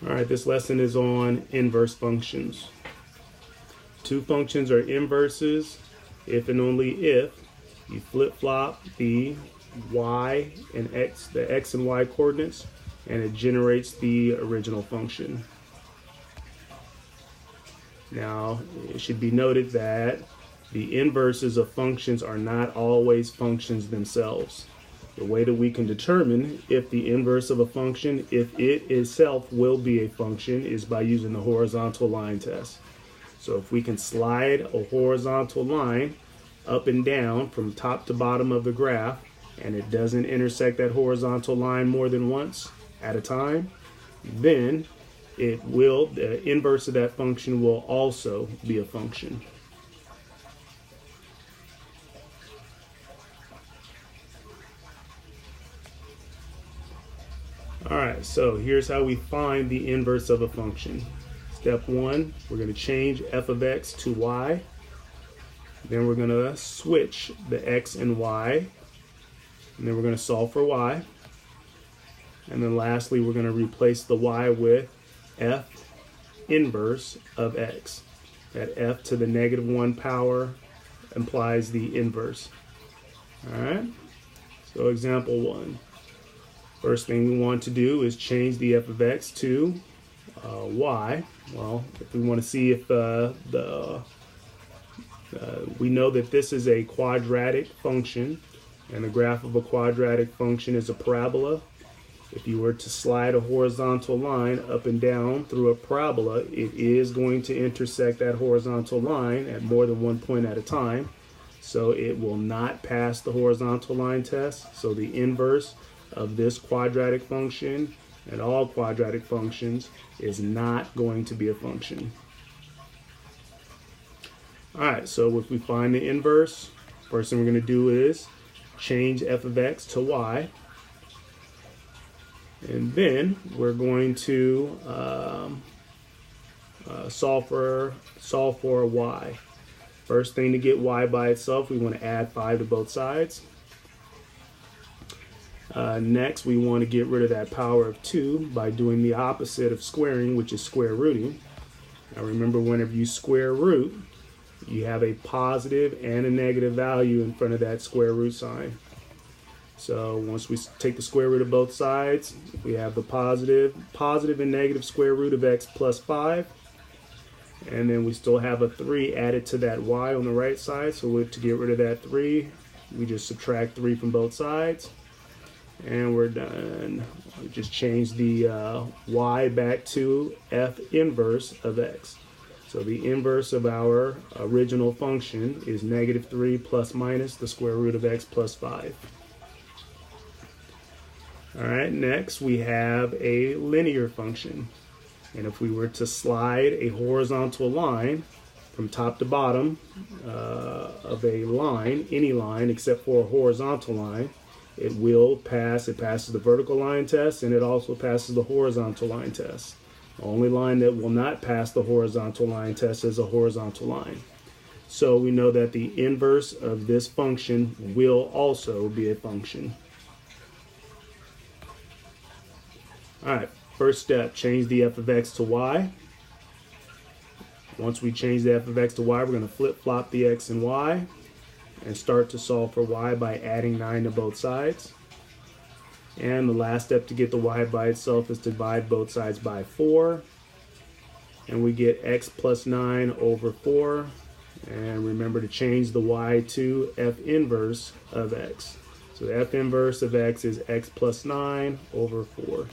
All right, this lesson is on inverse functions. Two functions are inverses if and only if you flip-flop the y and x, the x and y coordinates, and it generates the original function. Now, it should be noted that the inverses of functions are not always functions themselves. The way that we can determine if the inverse of a function, if it itself will be a function, is by using the horizontal line test. So if we can slide a horizontal line up and down from top to bottom of the graph, and it doesn't intersect that horizontal line more than once at a time, then the inverse of that function will also be a function. All right, so here's how we find the inverse of a function. Step one, we're going to change f of x to y. Then we're going to switch the x and y. And then we're going to solve for y. And then lastly, we're going to replace the y with f inverse of x. That f to the -1 power implies the inverse. All right, so example one. First thing we want to do is change the f of x to y. Well, if we want to see if we know that this is a quadratic function, and the graph of a quadratic function is a parabola. If you were to slide a horizontal line up and down through a parabola, it is going to intersect that horizontal line at more than one point at a time. So it will not pass the horizontal line test. So the inverse of this quadratic function and all quadratic functions is not going to be a function. All right, so if we find the inverse, first thing we're going to do is change f of x to y. And then we're going to solve for y. First thing, to get y by itself, we want to add 5 to both sides. Next, we want to get rid of that power of 2 by doing the opposite of squaring, which is square rooting. Now remember, whenever you square root, you have a positive and a negative value in front of that square root sign. So once we take the square root of both sides, we have the positive and negative square root of x plus 5. And then we still have a 3 added to that y on the right side. So to get rid of that 3, we just subtract 3 from both sides. And we're done. We just change the y back to f inverse of x. So the inverse of our original function is -3 plus minus the square root of x plus 5. All right, next we have a linear function. And if we were to slide a horizontal line from top to bottom of a line, any line except for a horizontal line, it will pass. It passes the vertical line test, and it also passes the horizontal line test. The only line that will not pass the horizontal line test is a horizontal line. So we know that the inverse of this function will also be a function. All right, first step, change the f of x to y. Once we change the f of x to y, we're going to flip-flop the x and y and start to solve for y by adding 9 to both sides. And the last step to get the y by itself is to divide both sides by 4. And we get x plus 9 over 4. And remember to change the y to f inverse of x. So the f inverse of x is x plus 9 over 4.